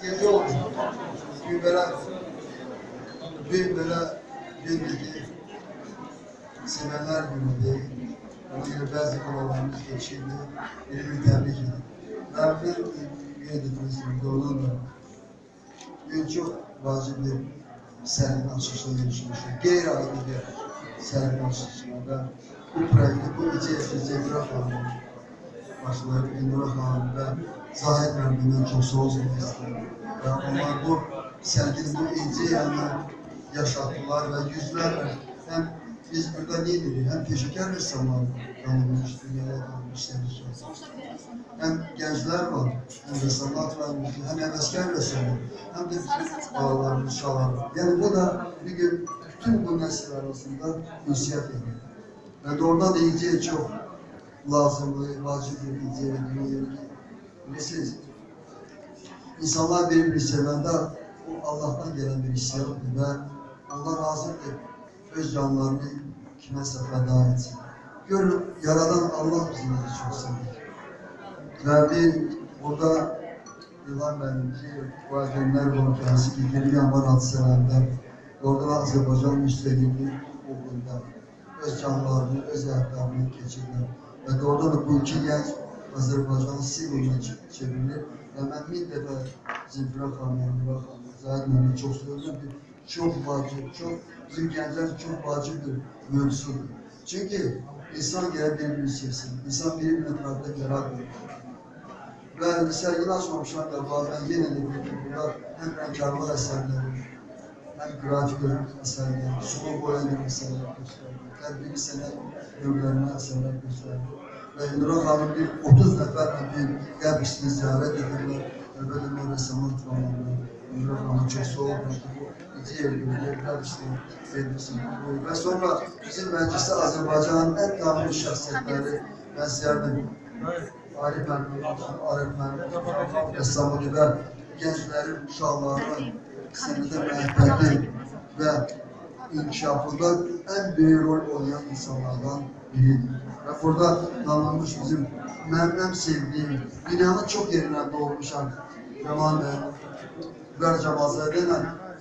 Gece oldu. Bugün böyle gündeki sevenler günüydü. Ona göre bazı konularımız geçildi. Birbirini tebrik edin. Ben bir üye edilmesini doğrudan da bugün çok vacip bir serginin açılışına gelişmiştim. Gayri-aile bir serginin açılışına ve bu projekti bu içerisinde Cemre Hanım başları Endura Hanım ve Zahid Merdi'nden çok sağ olsun istedim. Ve onlar bu serginin bu ince yanını yaşattılar ve yüzlerle hem biz burada neydik, hem teşekkür insanlar tanınmış, dünyaya tanınmışlar. Hem gençler var, hem de sanat var, hem heveskar vesaire, hem de bütün ağalarımız, şalarımız. Yani bu da bir gün bütün bu nesil arasında ünsiyet ediyor. Ve doğrudan da inceye çok lazımlı, vacip bir inceye ediyor. Bilirsiniz, insanlar birbirini sevende o Allah'tan gelen bir hissiyatdır ve Allah razıdır. Öz canlarını kimese feda etsin. Görün, Yaradan Allah bizimle çok sever. Ve bir burada yıllar benimki valideynler konferansı ki geri yanvar hadiselerinde orada Azerbaycan Müstehlikli okulunda öz canlarını, öz hayatlarını geçirdiler. Ve orada da bu iki genç Azerbaycan'ın Sivri'ne çevrilir. Ve ben bir defa Zülfira Hanım'ı, Zahid Hanım'ı çok seviyorum. Çok vacip, bizim gençler çok vacip bir mevzudur. Çünkü insan gerek birbirini sevsin, insan birbirine tarafta yaratmıyor. Ve sergini açmamışlar da bazen yine de bunlar hem renkarlı eserleri, hem grafik eserleri, sulu boyalı eserler gösterdi. Her bir sene ömürlerine eserler gösterdi. Ve Endura Hanım bir 30 neferle bir gelmişti, ziyaret edildiler. Ve böyle bir resamın tamamladı. Endura Hanım çok soğuk diğer ülkeler işte verilsin. Ve sonra bizim mecliste Azerbaycan'ın en tanınmış şahsiyetleri ben ziyardım. Arif Ermeni, Essamudi ve gençlerin uşaqlarının senede məhəbbəti ve inkişafında en büyük rol oynayan insanlardan biridir. Ve burada tanınmış bizim mənim sevdiğim, dünyanın çok yerlerinde olmuşan Cemal Camazade'yle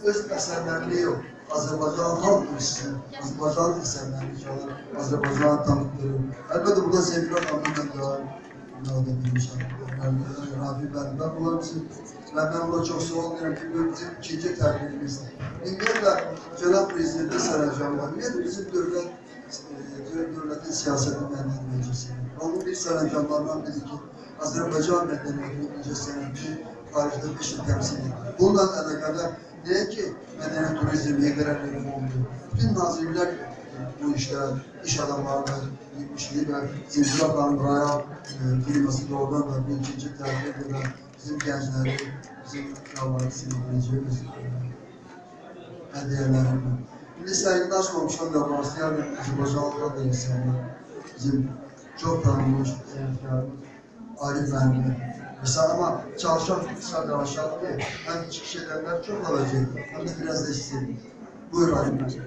öz eserlerini yok. Azerbaycan halk müziği, Azerbaycan eserlerini çalar, Azerbaycan tanıtları. Elbette burada sevgiler anlamında da yine bilmiş Rafi Berber bunlar bizim. Ben burada çok sağ olmuyorum ki bizim ikinci terbiyemiz. İngilizce Cenab-ı Prezident'e saracağım var. Niye bizim devletin siyasetini yönlendirmeyeceğiz? Onun bir saracağımlardan dedi ki Azerbaycan medeniyetinin ince senetini tarihte 5 yıl temsil ediyor. Bundan alakalı diye ki medeni turizm, heykelerlerim oldu. Bütün nazirler bu işler, iş adamlarına gitmişliği ve Zülfira Hanım Royal firması da oradan da bir ikinci tercih eden bizim gençleri, bizim kralları sinirleyeceğimiz hediyelerimiz. Şimdi sergide açmamışlar da başlayan Azerbaycanlılar da insanlar. Bizim çok tanınmış Arif Ermeni. Mesela ama çalışan sadece aşağı değil, hem çıkış edenler çok alacak, hem de biraz da istedim. Buyur Arif Bey.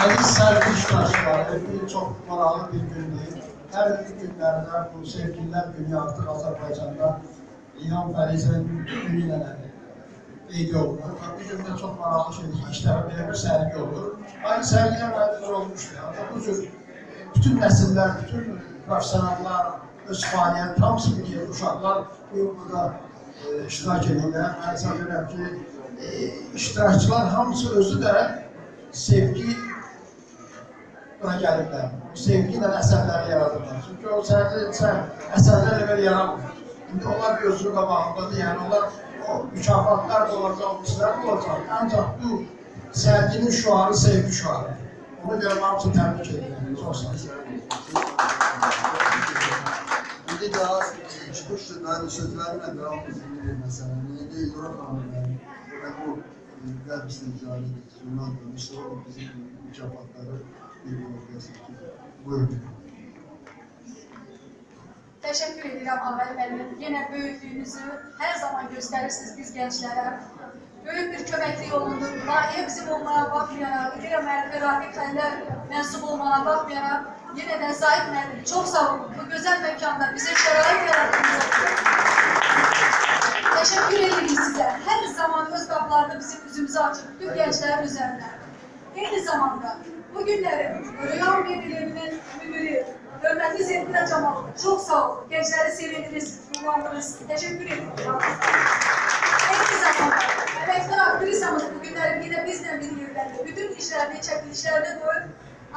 Aziz sergi iştirakçıları, çok maraqlı bir gündür. Her günlerde bu sevgililer günü artık Azerbaycan'da İlham Fərizənin günü ilə qeyd olunur. Bu gündə çok maraqlı şeydir, işlərin belə bir sergi olur. Aynı sergiler ayrıca olmuştur. Bu cür bütün nesiller, bütün profesyonellar, öz fəaliyyət, hamısı bir uşaqlar burada iştirak edirlər. Mən sanıyorum ki, iştirakçılar hamısı özü də sevgi buna gəliblər. Sevgi ilə əsərləri yaradırlar. Çünki o əsərlər evvel yaranmır. İndi onlar bir özünü qabağındadır. Yəni onlar o mükafatlar da olacaq, o işlər de olacaq. Ancaq bu serginin şuarı sevgi şuarı. Ona görə hamısı təbrik edirlər. Çox sağ olun. Bir daha çıkıştı, aynı sözlerle devam edilir mesela. Neydi Endura Hanım yani. Ve bu derbisini icra edildi. Ondan sonra işte o bizim mükafatları buyurun. Teşekkür ederim Ahmet Bey. Yine büyüklüğünüzü her zaman gösterirsiniz biz gençlere. Büyük bir kömekli yolundur. Dahi bizim olmaya bakmayarak, bir merdiven rahmetlerle mensup olmaya bakmayarak yine de Zahid Merdiven çok sağ olun. Bu güzel mekanda bize şerait yarattığınız için qapılarını bizim üzümüzə açıb bütün gənclərin üzərinə. Eyni zamanda bu günləri Rüyan Mebilevinin müdürü, hörmətli Zeytinə Camalov, çox sağ olun, gəncləri sevindiniz, ruhlandırırsınız, təşəkkür ederim. Eyni zamanda əməkdar aktrisamız bu günləri yine bizlə bir yerdədir. Bütün işlərini, çəkilişlərini qoyub,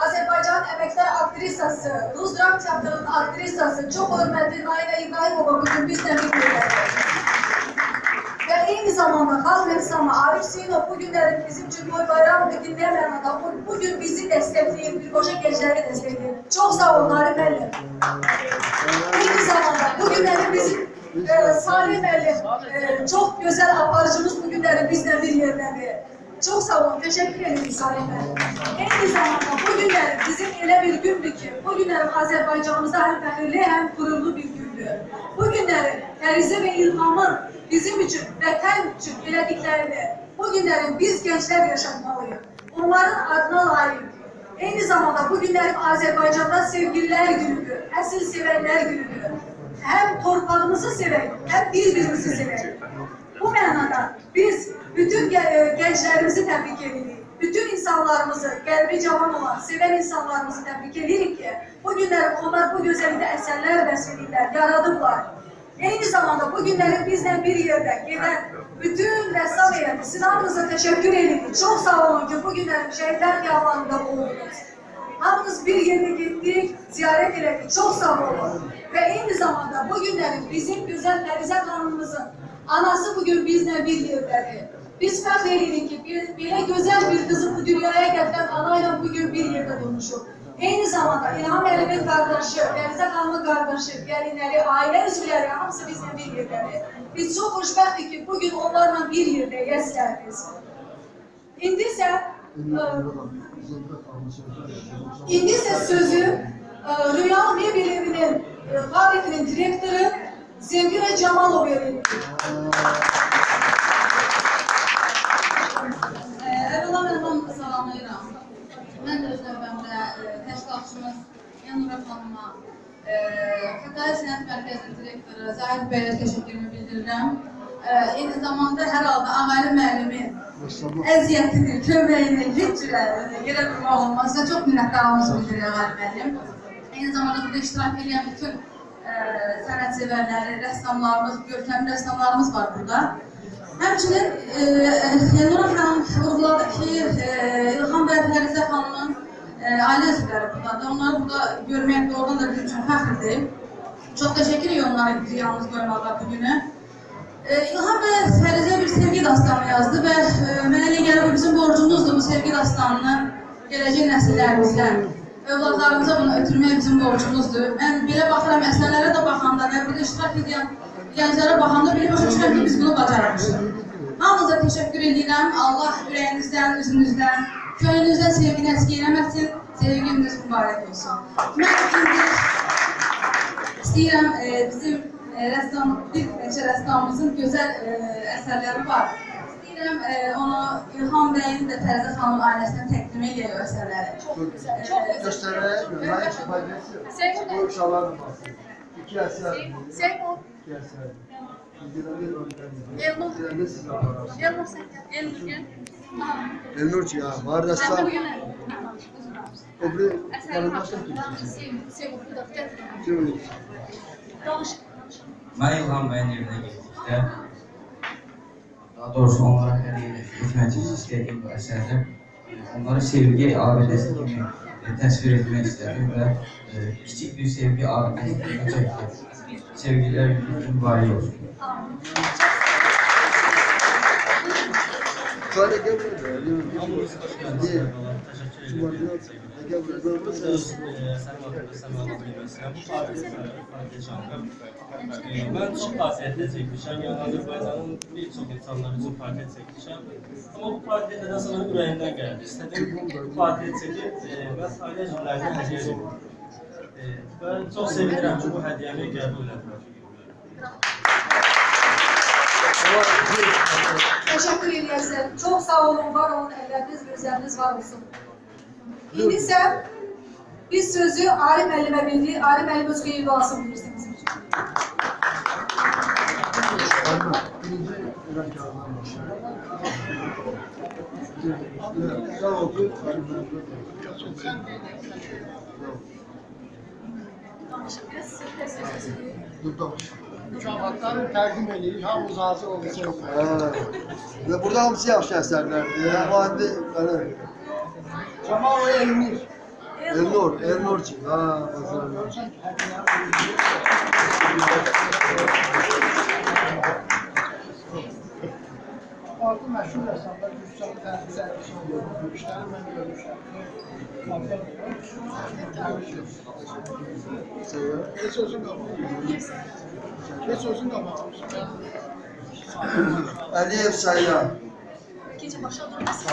Azərbaycan əməkdar aktrisası, Rus Dram Teatrının aktrisası, çox hörmətli Naila İbrahimova bugün bizlə bir yerdədir. Ve aynı zamanda halk ressamı Arif Sinop bu günlerin bizim için boy bayramındaki ne mənada bugün bizi destekleyin, bir koşa gençleri destekleyin. Çok sağ olun Arif Elli. Aynı zamanda bu günlerin bizim Salih Elli çok güzel aparıcımız bu günlerin bizle bir yerdedir. Çok sağ olun, teşekkür ederim Salih Elli. Aynı zamanda bu günlerin bizim elə bir gündür ki, bu günlerin Azerbaycanımızda hem fəxirli hem gururlu bir gündür. Bu günlerin Ərizə ve İlhamın bizim için, vətən için elədiklərini bu günlerin biz gençler yaşatmalıyız. Onların adına layık. Aynı zamanda bu günlerin Azerbaycan'da sevgililer günüdür, əsil sevenler günüdür. Hem torpağımızı sevək, hem birbirimizi sevək. Bu mənada biz bütün gençlerimizi təbrik edirik. Bütün insanlarımızı, qəlbi cavan olan, seven insanlarımızı təbrik edirik ki, bu günlerin onlar bu gözəllikdə əsərlər bəsləyirlər, yaradıblar. Aynı zamanda bu günlerin bizden bir yerde gelen bütün ressam heyeti Sinan'ımıza teşekkür ederim. Çok sağ olun ki bu günlerin şehitler yağlarında bulundunuz. Hamınız bir yere gittik, ziyaret ettik. Çok sağ olun. Ve aynı zamanda bu günlerin bizim güzel Fərizə Hanımımızın anası bugün bizle bir yerdedir. Biz fəxr edirik ki böyle güzel bir kızı bu dünyaya getiren anayla bugün bir yerde bulmuşuq. Aynı zamanda İlham Əlimin qardaşı, Fərizə xanımın qardaşı, gəlinləri, ailə üzvləri hamısı bizlə bir yerdədir. Biz çox xoşbəxtik ki, bugün onlarla bir yerdəyik, əzizlərimiz. İndi isə sözü Rüyan Mebilevinin fabrikinin direktörü Zemfira Camalov verir. Əvvəla mən hamını salamlayıram. Mən də öz növbəmdə təşkilatçımız Yanura xanıma, Xətai Sənət Mərkəzinin direktoru Zahid bəyə təşəkkürümü bildirirəm. Eyni zamanda hər halda Ağaylı müəllimin əziyyətini, köməyini, heç cürə yerə qurmaq olmaz. Sizə çox minnətdarlığımızı bildirir Ağaylı müəllim. Eyni zamanda burada iştirak edən bütün sənətsevərləri, rəssamlarımız, görkəmli rəssamlarımız var burada. Həmçinin Yanura xanım vurguladı ki, İlham və Fərizə xanımın ailə üzvləri buradadır. Onları burada görmək doğrudan da bizim üçün fəxrdir. Çox təşəkkür edirik onlara bizi yalnız qoymağa bu günü. İlham və Fərizə bir sevgi dastanı yazdı və mənə elə gəlir bu bizim borcumuzdur bu sevgi dastanını gələcək nəsillərimizə, övladlarımıza bunu ötürmək bizim borcumuzdur. Mən belə baxıram, əsərlərə də baxanda və burada iştirak edən gənclərə baxanda belə başa düşürəm ki, biz bunu bacarmışıq. Hamınıza təşəkkür edirəm. Allah ürəyinizdən, üzünüzdən, könlünüzdən sevgini əski eləməsin, sevginiz mübarək olsun. Mən indi istəyirəm bizim bir neçə rəssamımızın gözəl əsərləri var. İstəyirəm onu İlham bəyin də Fərizə xanımın ailəsinə təqdim edək o əsərləri. Çok güzel, çok güzel. Göstərək, layık ifadəsi. Bu uşaqların bahsi. İki əsər. Seymour. İki əsər. Elnur ki ya, var ressam. Öbürü yanılmazsa kim? Ben İlham Bey'in evine gittikdə, daha doğrusu onlara hədiyyə etmək istədiyim bu əsərdə onları sevgi abidəsi kimi təsvir etmək istədim və kiçik bir sevgi abidəsi kimi çəkdim. Sevgilər mübarək olsun. Şöyle gel buraya. Ben çok faaliyette çekmişim. Yani Azerbaycan'ın birçok insanlar için faaliyet çekmişim. Ama bu faaliyet neden sonra yüreğimden geldi. İstedim bu faaliyet çekip ben aile cümlelerine hediye edeyim. Ben çok sevinirim ki bu hediyemi qəbul etmek. Teşekkür ederiz. Çok sağ olun, var olun, elleriniz, gözleriniz var olsun. İndi ise biz sözü Arif Müəllimə verdik. Arif Müəllim öz qeyri duası buyursun bizim için. Vermem. Birinci İran kağıdından başlayalım. Sağ olsun. Biraz sürpriz sözü. Dur danış. Mükafatları təqdim edirik. Hamımız hazır olacaq. Ve burada hamısı yaxşı əsərlərdir. Amma indi belə Cemal o Elmir. Elnur ki. Ha, məsələn. Görürsən ki, hədiyyə Artı məşhur rəssamlar Gülşən Fərdi sərgisi oluyor. Gülşəni mən görmüşəm. Heç özün qabağım. Heç özün qabağım. Əliyev Sayyan. Gece başa durmasın.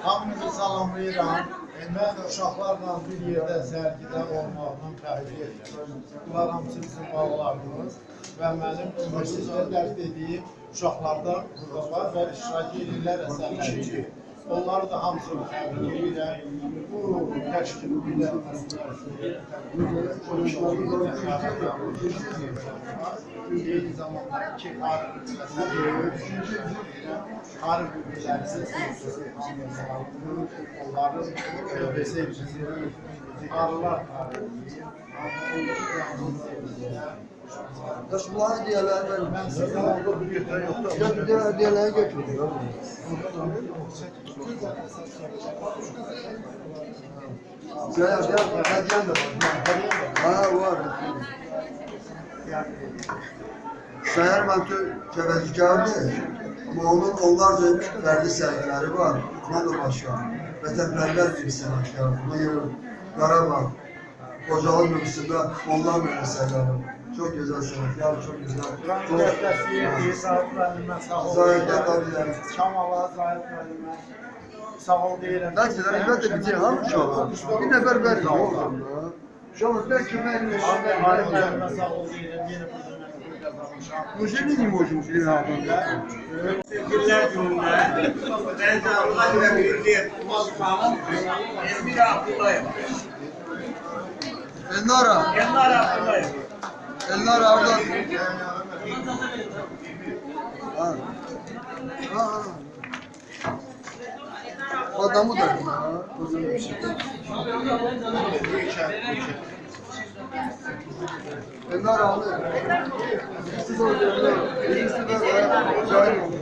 Hamınızı salamlayıram. Mən uşaqlarla bir yerdə sərgidə olmaqdan fərqli edirəm. Bunlar hamısı bizim bağlarımız və mənim universitetdə dərs dediyim uşaqlarda burada var və iştirak edirlər əsərləri. Onları da hamısını təbrik edirəm. Bu təşkil edirəm. Eyni zamanda iki Harif ülkeleri onların arılar Bunları diğerleri ben size orada bir yeter yoktu. diğerleri götürdüm. Sayar, hediyen de var. Ha, var. Sayar Mantı təvəzzükardır. Amma onun onlarca fərdi sərgiləri var. Bundan da başqa. Vətənpərvər bir sənətkar. Buna görə Qarabağ, Qocalı mövzusunda onlarla əsərləri var. Çok güzel sənətkar, çok güzel. Zahirdən tabii. Şamala, Zahid müəllimə sağ ol deyirəm. Nəticələr əlbəttə bitir, hamı uşaqlar. Bir nəfər verir, olsun da. Uşaqlar, bəlkə mənim Harif müəllimə sağ ol deyirəm. Yenə bu Müziğin emotions bir adam. Sevgililer gününde ben de Allah ve birliği Osman'ın Emir Abdullah'ım. Elnara. Emir Abdullah'ım. Elnara oradan. Ha. Ha. Adamı da. Elnara aldı. İkisi de orada. İkisi de cahil oldu.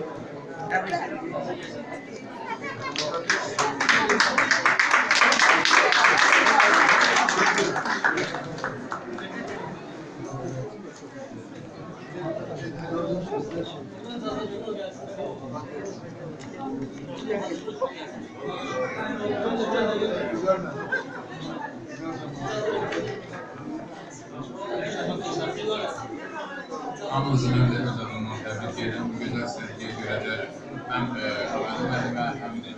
Hamımızın önündə öz adından təbrik edirəm. Bu gözəl sərgiyə görə də həm Əməli müəllimə, həm də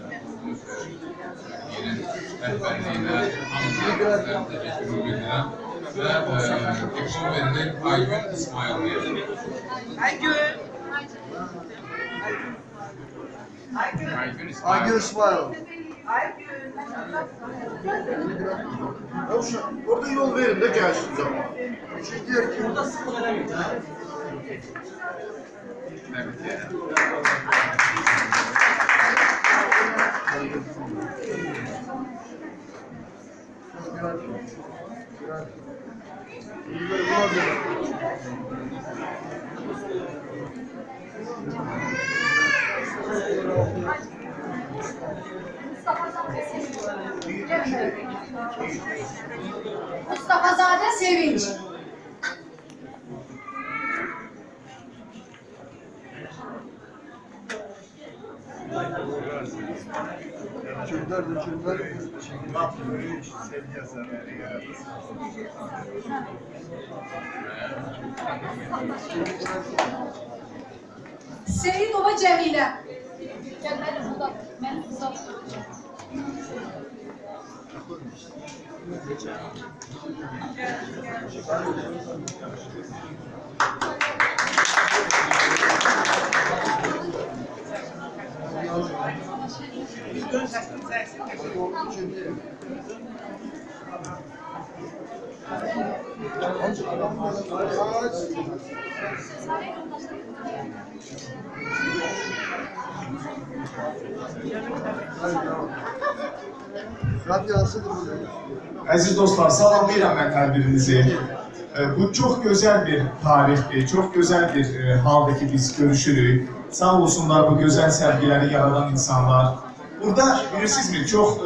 yerin rəhbərliyinə hamımızın təşəkkür edirəm. Və diplom verilir Aygün İsmailliyə. Aygün İsmail. Aygün İsmail. Orada yol verin de gelsin zaman. Üçüncü diyor ki Təbrik edirəm. Mustafazade Sevinç. Çocuklar da çocuklar. Seyidova Cemile. Gel benim uzak. Ben uzak. Əziz dostlar, salamlayıram mən hər birinizi. Bu çox gözəl bir tarixdir, çox gözəl bir haldır ki biz görüşürük. Sağ olsunlar bu gözəl sərgiləri yaradan insanlar. Burada bilirsinizmi, çox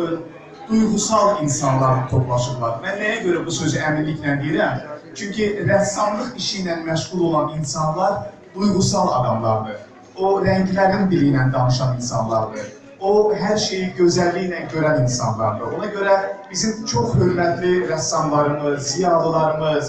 duygusal insanlar toplaşırlar. Mən nəyə görə bu sözü əminliklə deyirəm? Çünki rəssamlıq işi ilə məşğul olan insanlar duygusal adamlardır. O rənglərin dili ilə danışan insanlardır. O hər şeyi gözəlliklə görən insanlardır. Ona görə bizim çox hörmətli rəssamlarımız, ziyalılarımız,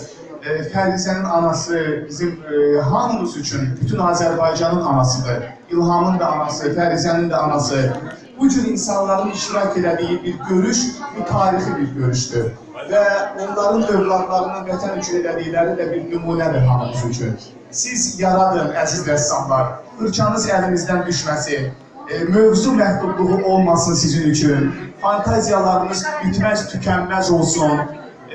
Fərizənin anası bizim hamımız üçün bütün Azərbaycanın anasıdır. İlhamın da anası, Fərizənin də anası. Bu cür insanların iştirak elədiyi bir görüş, bu tarixi bir görüşdür. Və onların övladlarının vətən üçün elədikləri də bir nümunədir hamımız üçün. Siz yaradın, əziz rəssamlar, fırçanız əlinizdən düşməsin, mövzu məhdudluğu olmasın sizin üçün, fantaziyalarınız bitməz, tükənməz olsun,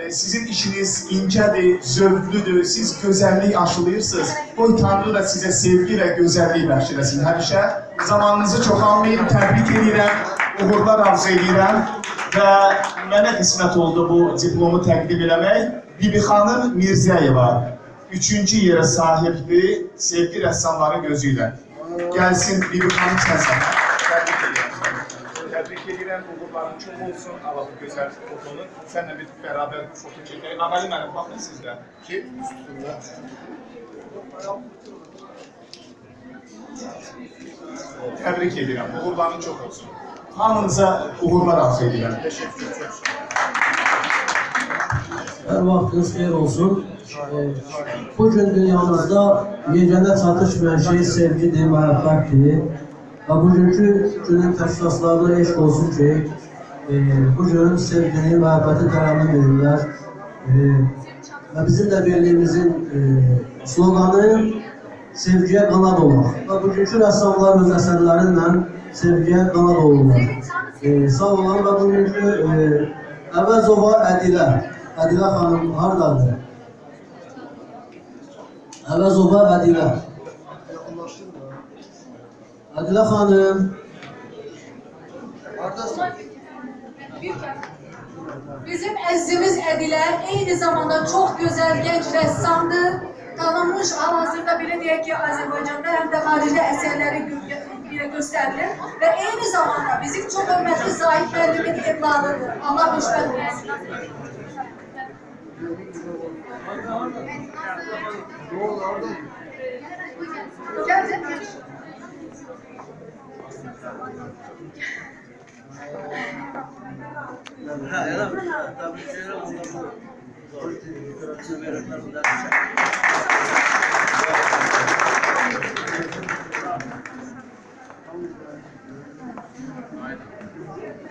sizin işiniz incədir, zövqlüdür, siz gözəllik aşılayırsınız, qoy Tanrı da sizə sevgi və gözəllik bəxş eləsin həmişə. Zamanınızı çoxalmayın, təbrik edirəm, uğurlar arzu edirəm və mənə qismət oldu bu diplomu təqdim eləmək. Bibi xanım Mirzəyeva 3-cü yerə sahibdir, sevgi rəssamların gözü ilə. Gəlsin Bibi xanım səsənə. Təbrik edirəm. Təbrik edirəm, uğurların çox olsun. Allah bu gözəl fotonu. Sənlə bir bərabər foto çəkək. Əməli mənim, baxın sizdə. Ki, üstündə. Təbrik edirəm, uğurların çox olsun. Hamınıza uğurlar arzu edirəm. Təşəkkür ederim. Hər vaxtınız xeyir olsun. Bugün dünyamızda yeganə çatışmayan şey sevgidir, məhəbbətdir. Və bugünkü günün təşkilatlarına eşq olsun ki, bugün sevgini, məhəbbəti tərənnüm edirlər. Və bizim də birliyimizin sloganı sevgiyə qanad olmaq. Və bugünkü rəssamlar öz əsərlərinlə sevgiyə qanad olurlar. Sağ olun və bugünkü Əvəzova Ədilə. Ədilə xanım haradadır? Əvəzova Ədilə. Ədilə xanım. Bizim əzizimiz Ədilə eyni zamanda çox gözəl genç rəssamdır. Tanınmış hal-hazırda belə deyək ki, Azərbaycanda həm də xaricdə əsərləri göstərilir və eyni zamanda bizim çox hörmətli Zahid müəllimin evladıdır. Allah rüşvət versin.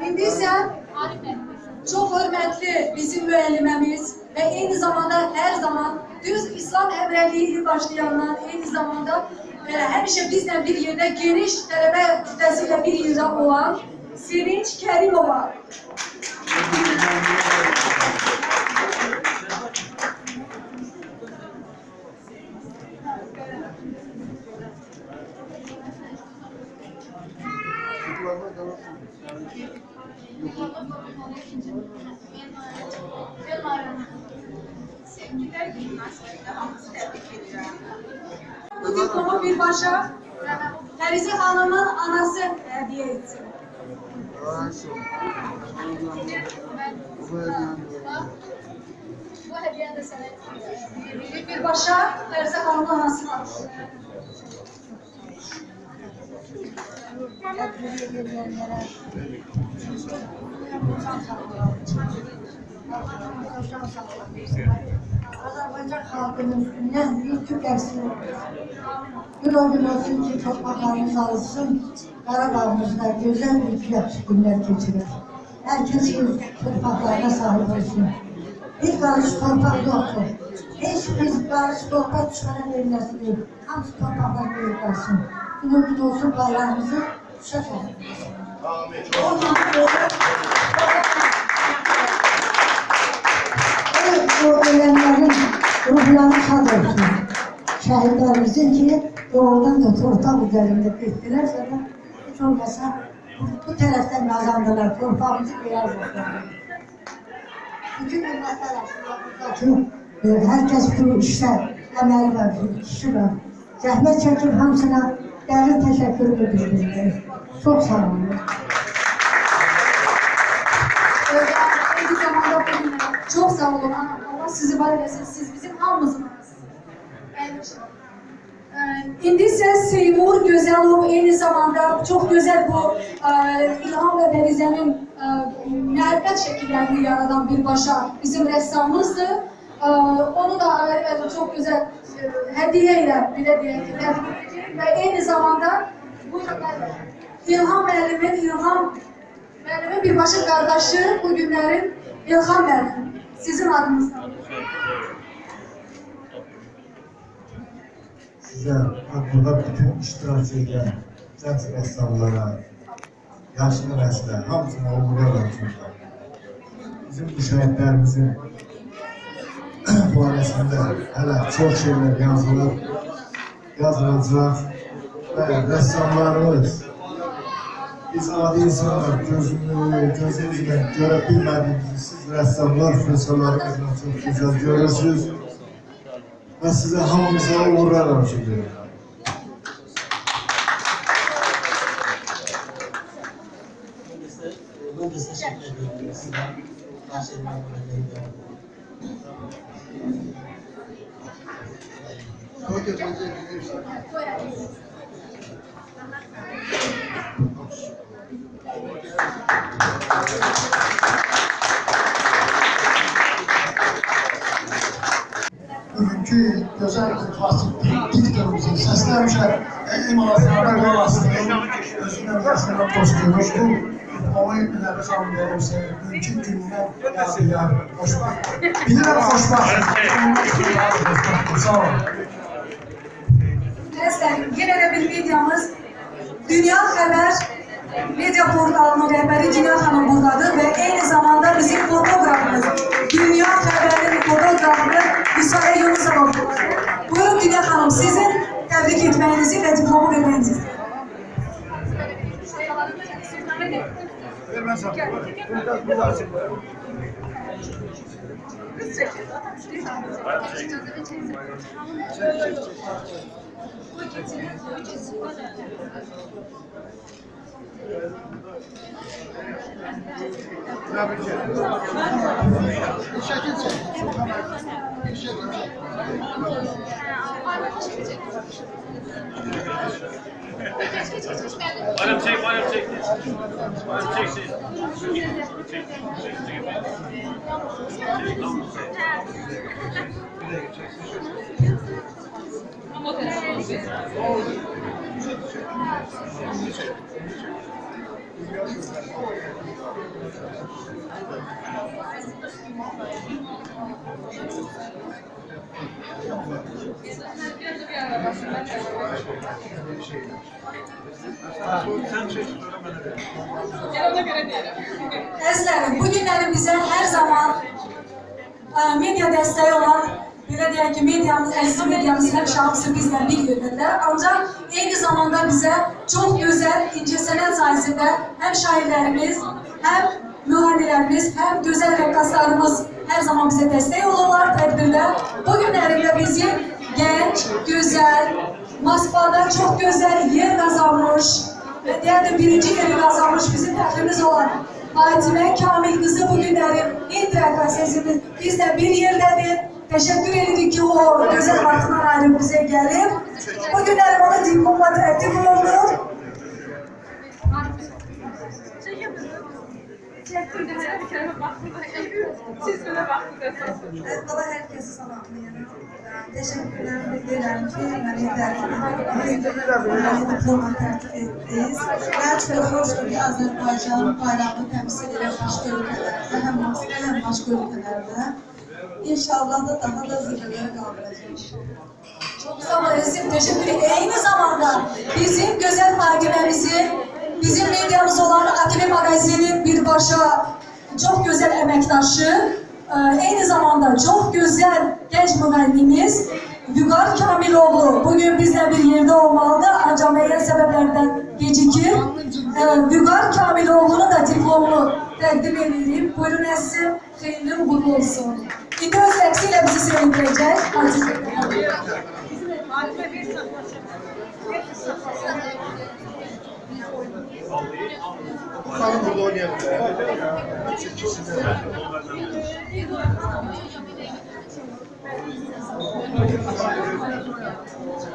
İndi isə çox hörmətli bizim müəlliməmiz və eyni zamanda hər zaman düz İslam həmrəyliyi ilə başlayanlar, eyni zamanda həmişə bizlə bir yerdə geniş tələbə kütləsi ilə bir yerdə olan Sevinç Kərimova. Bu diplomu birbaşa Fərizə xanımın anası hədiyyə etsin. Bu hədiyyə də sənə birbaşa Fərizə xanımın anasına alsın. Azərbaycan xalqının üstündən yükü gəlsin. Gün o gün olsun ki, torpaqlarımız alışsın, Qarabağımızda gözəl bir günlər keçirir. Herkes öz torpaqlarına sahip olsun. Bir qarış torpaq yoxdur. Heç bir qarış torpaq çıxara verilməsin. Hamısı torpaqlar verir qalsın. Gün o gün olsun bayrağımızı şəf olsun. Evet, ruhları şad olsun. Şehitlerimizin ki doğrudan da torpaq üzerinde ettilerse de hiç olmasa bu taraftan kazandılar. Torpağımızı beyaz oldular. Bütün ümmetler buradaki herkes bu işte emeği var, kişi var. Zahmet çekip hamısına derin teşekkür ediyoruz. Çok sağ olun. Aynı zamanda çok sağ olun. Allah sizi var eylesin. Siz bizim hamımızın arasınız. İndi ise Seymur Gözelov aynı zamanda çok güzel bu İlham ve Denize'nin muhabbet şekillerini yaradan bir başa bizim ressamımızdı. Onu da çok güzel hediyeyle bile diye ve aynı zamanda bu İlham Müəllimin bir başka kardeşi bu günlerin İlham Müəllim. Sizin adınızdan. Size burada bütün iştirak eden genç ressamlara, yaşlı nesle, hamısına uğurlar olsunlar. Bizim bu şehitlerimizin barəsində hələ çox şeyler yazılacaq ve ressamlarımız biz adi insanlar gözünüzle görə bilmədiyinizi siz ressamlar fırsalarınızla çok güzel görürsünüz ve size hamımıza uğurlar arzulayıyorum. Ben de teşekkür ediyorum. Sizden karşılamak üzere. Bugünkü güzel bir klasik diktorumuzun seslenmişler. İmalatlarına yol astığım, özünün arasında postluymuştum. Ama ünlüleri canım verirse, mümkün gününe yazılar, hoşbak. Bilirəm hoşbak. Sağ olun. Yine de bir videomuz Dünya Haber medya portalının rehberi Dünya Hanım buradadır ve aynı zamanda bizim fotoğrafımız Dünya Haber'in fotoğrafı Hüsare Yunus'a bakıyoruz. Buyurun Dünya Hanım, sizin tebrik etmenizi ve diplomu vermenizi. Bana çek, bana çek. Bana çek, çek. Əzizlərim, bu günləri bizə hər zaman medya dəstəyi olan, belə deyək ki, medyamız, əziz medyamız həmişə hamısı bizlə bir yerdədirlər. Ancaq eyni zamanda bizə çox gözəl, incəsənət sahəsində həm şairlərimiz, həm müğənnilərimiz, həm gözəl rəqqaslarımız hər zaman bizə dəstək olurlar tədbirdə. Bu günlərində bizim gənc, gözəl, Moskvada çox gözəl yer qazanmış ve diğer birinci yeri kazanmış bizim təxrimiz olan Fatimə Kamil qızı bu günlərin ilk rəqqasəsimiz bizlə bir yerdədir. Teşekkür edirik ki o güzel vaxtından ayrı bize gelip bu günləri ona diplomla təklif olundu. Baba herkesi salamlayırım. Teşekkürler bildirirəm ki, məni diploma tərtib etdiniz. Və çox xoşdur ki, Azərbaycan bayrağını təmsil edən başqa ölkələrdə, həm Moskva, həm başqa ölkələrdə. İnşallah da daha da zirvələrə qaldıracaq. Çok sağ olun, teşekkür ederim. Aynı zamanda bizim güzel takibimizin, bizim medyamız olan ATV Magazin'in bir başa çok güzel emektaşı Eyni zamanda çok güzel genç müğennimiz Vüqar Kamiloğlu bugün bizle bir yerde olmalıdır ancak müəyyən sebeplerden gecikir. Vüqar Kamiloğlu'nun da diplomunu təqdim edirik. Buyurun əzizim, xeyirli uğurlu olsun. İndi öz rəqsiyle bizi sevindirəcək.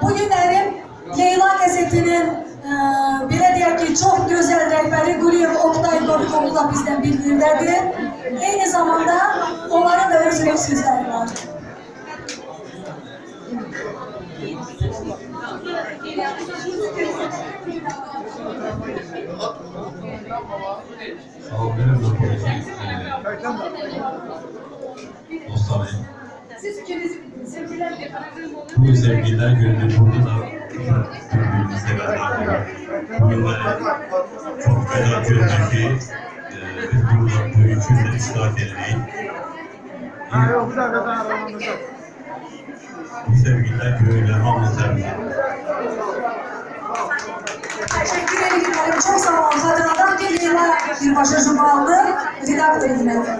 Bugünlerin Leyla Gazetinin belə deyək ki, çok güzel rehberi Quliyev Oktay Dorikoğlu da bizden bilgilerdir. Aynı zamanda onların da öz sözleri var. Sağ olun, benim de dostlarım. Bu sevgililer gününde burada da birbirimizi beraber bugünleri çok güzel gördük ki biz burada bu üçünde iştirak edelim. Bu sevgililer günüyle hamle Teşekkür ederim. Çok sağ olun. Hatıradan Leyla bir başa aldı. Redaktör hizmeti.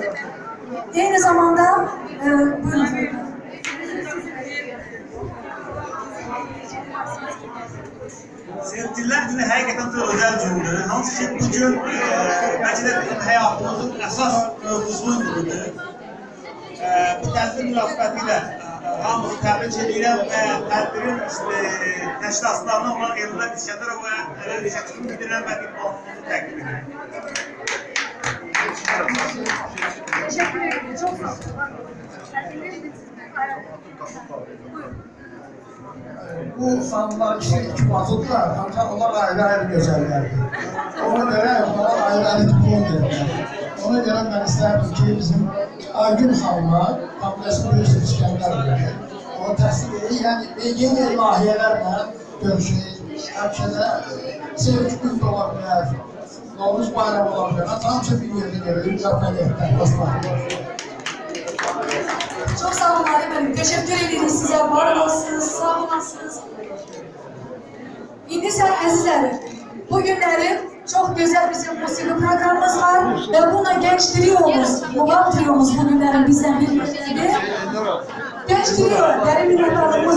Aynı zamanda buyurun. Sevgililer günü həqiqətən də özel gündür. Hansı ki bu gün bəlkə də bizim həyatımızın əsas mövzusu günüdür. Bu tədbir münasibətilə hamımızı təbrik edirəm və tədbirin təşkilatçılarına olan Elnur İskəndərova təşəkkürümü bildirirəm və diplomumuzu təqdim edirəm. Teşekkür ederim. Çok sağ olun. Bu sanılar işte iki vasıflar, ancak onlar ayrı ayrı güzellerdi. Ona göre onlara ayrı ayrı diplom verdiler. Ona göre ben isterdim ki bizim Aygün Hanım'a Kamilesi Büyüsü İskender verdi. O təsviri, yani yeni lahiyelerle görüşürüz. Herkese sevgi günü ola bilər, Novruz bayramı ola bilər. Hamısı bir yerde geliyor, müzafferiyetler, dostlar. Çok sağ olun Ali Bey. Teşekkür ederiz size. Var olasınız, sağ olasınız. İndi sen əzizlərim, bugünlerin çok güzel bizim musiki programımız var ve buna genç triyomuz, Muğam triyomuz bugünlerin bizden birliktedir. Genç trio, derin minnettarlığımız